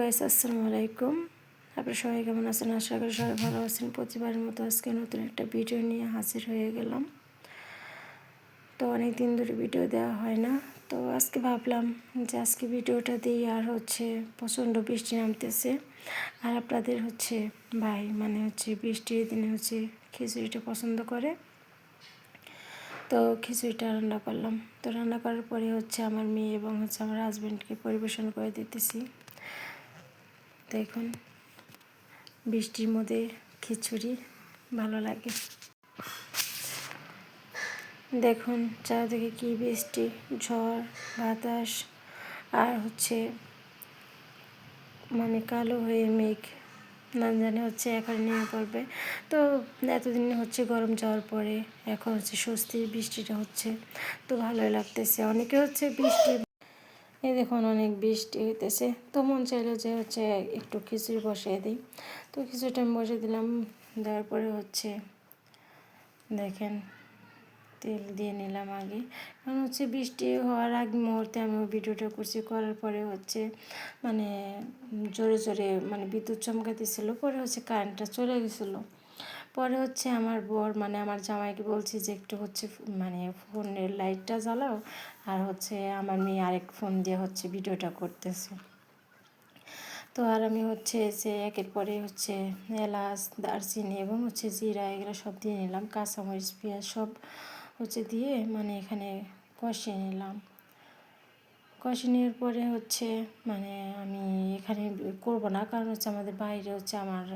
Guys, আসসালামু আলাইকুম। আপনারা সবাই কেমন আছেন? আশা করি সবাই ভালো আছেন। প্রতিবারের মতো আজকে নতুন একটা ভিডিও নিয়ে হাজির হয়ে গেলাম। তো অনেক দিন ধরে ভিডিও দেওয়া হয় না, তো আজকে ভাবলাম যে আজকে ভিডিওটা দিই। আর প্রচণ্ড বৃষ্টি নামতেছে, আর আপনাদের ভাই বৃষ্টির দিনে খিচুড়িটা পছন্দ করে। তো খিচুড়িটা রান্না করলাম। তো রান্না করার পরে আমার মেয়ে এবং আমার হাজব্যান্ডকে পরিবেশন করে দিতেছি। দেখুন, বৃষ্টির মধ্যে খিচুড়ি ভালো লাগে। দেখুন চারিদিকে কি বৃষ্টি, ঝড় বাতাস, আর কালো হয়ে মেঘ না জানে এখন নিয়ে পড়বে। তো এতদিন গরম যাওয়ার পরে এখন স্বস্তির বৃষ্টিটা তো ভালোই লাগতেছে। অনেকে বৃষ্টি, এই দেখুন অনেক বৃষ্টি হইতেছে, তো মন চাইলো যে একটু খিচুড়ি বসিয়ে দিই। তো খিচুড়িটা আমি বসিয়ে দিলাম। দেওয়ার পরে দেখেন তেল দিয়ে নিলাম আগে, কারণ বৃষ্টি হওয়ার আগ মুহূর্তে আমি ভিডিওটা করছি। করার পরে জোরে জোরে বিদ্যুৎ চমকাতেছিল। পরে কারেন্টটা চলে গেছিলো। পরে আমার বর আমার জামাইকে বলছি যে একটু ফোনের লাইটটা জ্বালাও। আর আমার মেয়ে আরেক ফোন দিয়ে ভিডিওটা করতেছে। তো আর আমি যে একের পরে এলাচ, দারচিনি এবং জিরা এগুলো সব দিয়ে নিলাম। কাঁচামরিচ, পেঁয়াজ সব দিয়ে এখানে কষিয়ে নিলাম। কষিয়ে নেওয়ার পরে আমি এখানে করব না, কারণ আমাদের বাইরে আমার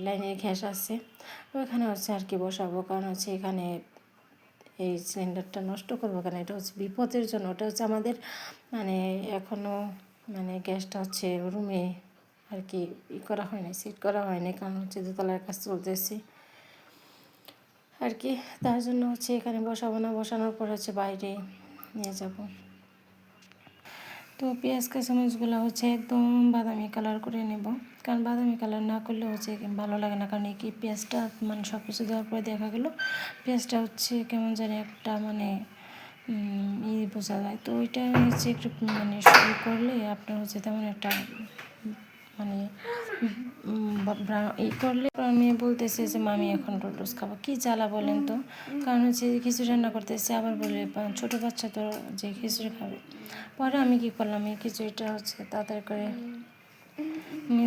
লাইনের গ্যাস আছে। ওইখানে আর কি বসাবো, কারণ এখানে এই সিলিন্ডারটা নষ্ট করবো কেন? এটা বিপদের জন্য। ওটা আমাদের এখনও গ্যাসটা রুমে আর কি করা হয়নি, সেট করা হয়নি, কারণ দোতলার কাজ চলতেছে আর কি। তার জন্য এখানে বসাবো না। বসানোর পর বাইরে নিয়ে যাব। তো পেঁয়াজ কাঁচামরিচগুলো একদম বাদামি কালার করে নেব, কারণ বাদামি কালার না করলে ভালো লাগে না। কারণ এই পেঁয়াজটা সব কিছু দেওয়ার পরে দেখা গেলো পেঁয়াজটা কেমন জানি একটা বোঝা যায়। তো ওইটা একটু শুরু করলে আপনার তেমন একটা করলে আমি বলতেছে যে মামি এখন নুডলস খাবো। কি জ্বালা বলেন তো, কারণ খিচুড়ি রান্না করতেছে, আবার বলে ছোটো বাচ্চা তো যে খিচুড়ি খাবে। পরে আমি কি করলাম, এই খিচুড়িটা তাড়াতাড়ি করে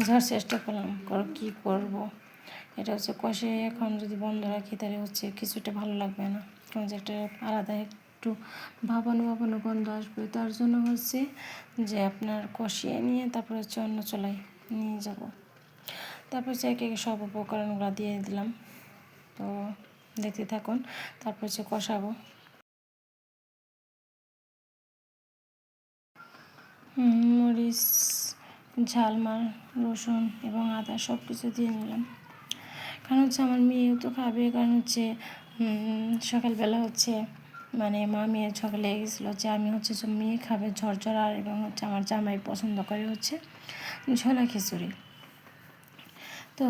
যাওয়ার চেষ্টা করলাম। কি করব, এটা কষে এখন যদি বন্ধ রাখি তাহলে খিচুড়িটা ভালো লাগবে না, কারণ একটা আলাদা একটু ভাবানো গন্ধ আসবে। তার জন্য যে আপনার কষিয়ে নিয়ে তারপর অন্য চুলায় নিয়ে যাব। তারপর একে একে সব উপকরণগুলো দিয়ে দিলাম। তো দেখতে থাকুন। তারপর কষাবো। মরিচ, ঝালমাল, রসুন এবং আদা সব কিছু দিয়ে নিলাম, কারণ আমার মেয়েও তো খাবে। কারণ সকালবেলা মা মেয়ের ঝগড়া লেগে গেছিলো যে আমি যে মেয়ে খাবে ঝরঝরা, এবং আমার জামাই পছন্দ করে ঝোলা খিচুড়ি। তো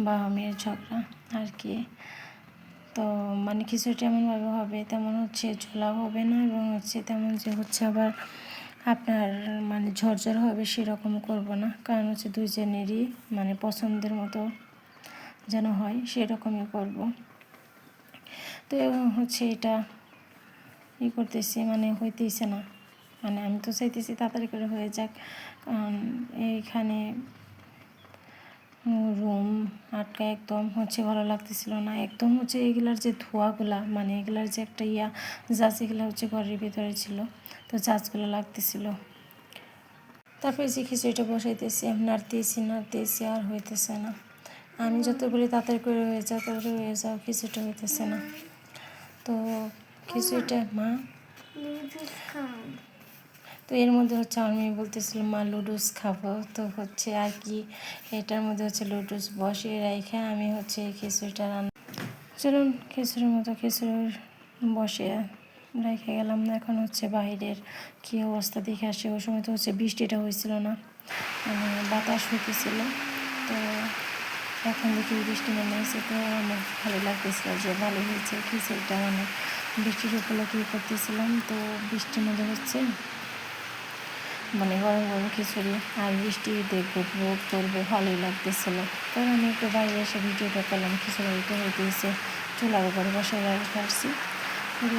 বাবা মেয়ের ঝগড়া আর কি। তো খিচুড়িটা এমনভাবে হবে, তেমন ঝোলাও হবে না, এবং তেমন যে আবার আপনার ঝরঝর হবে সেরকম করব না, কারণ দুইজনেরই পছন্দের মতো যেন হয় সেরকমই করব। তো এটা করতেছি হইতেইছে না, আমি তো চাইতেছি তাড়াতাড়ি করে হয়ে যাক, কারণ এইখানে রুম আটকা একদম ভালো লাগতেছিল না। একদম এগুলার যে ধোঁয়াগুলা এগুলার যে একটা জাজ, এগুলো ঘরের ভিতরে ছিল, তো জাজগুলো লাগতেছিল। তারপরে খিচুড়িটা বসাইতেছি, নাড়তেছি আর হইতেছে না। আমি যত বলি তাড়াতাড়ি করে হয়ে যাও, তাড়াতাড়ি হয়ে যাও, খিচুড়িটা হইতেছে না। তো খিচুড়িটা তো এর মধ্যে আমার মেয়ে বলতেছিল মা লুডুস খাবো। তো আর কি এটার মধ্যে লুডুস বসিয়ে রেখে আমি খিচুড়িটা রান্না। চলুন খিচুড়ির মতো খিচুড়ি বসিয়ে রেখে গেলাম। এখন বাইরের কী অবস্থা দেখে আসে। ওই সময় তো বৃষ্টিটা হয়েছিল না, বাতাস হইতেছিল। তো এখন দেখি বৃষ্টি নেমে এসে, তো আমার ভালো লাগতেছিল যে ভালো হয়েছে খিচুড়িটা। বৃষ্টির উপলক্ষে করতেছিলাম, তো বৃষ্টির মধ্যে মানে গরম গরম খিচুড়ি আর বৃষ্টি দেখবো উপভোগ করবো, ভালোই লাগতেছিলো। পরে আমি একটু বাইরে এসে ভিডিওটা পেলাম, খিচুড়িটা হইতেছে চুলার উপরে বসে রাখছি,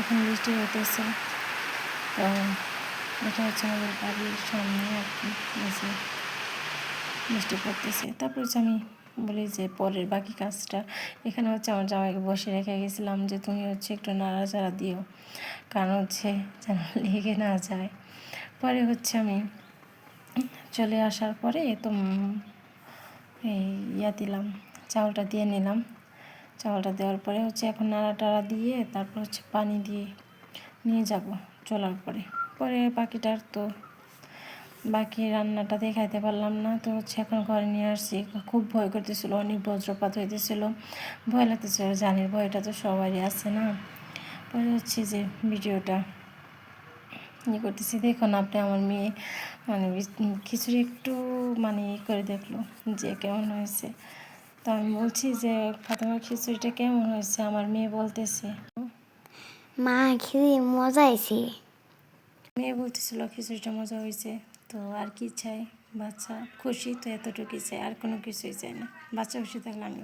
এখন বৃষ্টি হইতেছে। তো এটা হচ্ছে আমাদের বাড়ির সামনে আর কি, বৃষ্টি পড়তেছে। তারপর হচ্ছে আমি বলি যে পরের বাকি কাজটা, এখানে হচ্ছে আমার জামাইকে বসে রেখে গেছিলাম যে তুমি হচ্ছে একটু নাড়াচাড়া দিও, কারণ হচ্ছে যেন লেগে না যায়। পরে হচ্ছে আমি চলে আসার পরে তো এই দিলাম, চাউলটা দিয়ে নিলাম। চাউলটা দেওয়ার পরে হচ্ছে এখন নাড়া টাড়া দিয়ে তারপর হচ্ছে পানি দিয়ে নিয়ে যাব চলার পরে। পরে বাকিটার তো বাকি রান্নাটা দেখাইতে পারলাম না, তো হচ্ছে এখন ঘরে নিয়ে আসছি। খুব ভয় করতেছিল, অনেক বজ্রপাত হইতেছিল, ভয় লাগতেছিল, জানির ভয়টা তো সবারই আছে না। পরে হচ্ছে যে ভিডিওটা করতেছি, দেখুন আপনি আমার মেয়ে মানে খিচুড়ি একটু মানে করে দেখলো যে কেমন হয়েছে। তো আমি বলছি যে ফাতেমার খিচুড়িটা কেমন হয়েছে, আমার মেয়ে বলতেছে মা খিচুড়ি মজা হয়েছে। মেয়ে বলতেছিল খিচুড়িটা মজা হয়েছে। তো আর কি চাই, বাচ্চা খুশি তো এতটুকুই চাই, আর কোনো কিছুই চাই না। বাচ্চা খুশি থাকলে আমি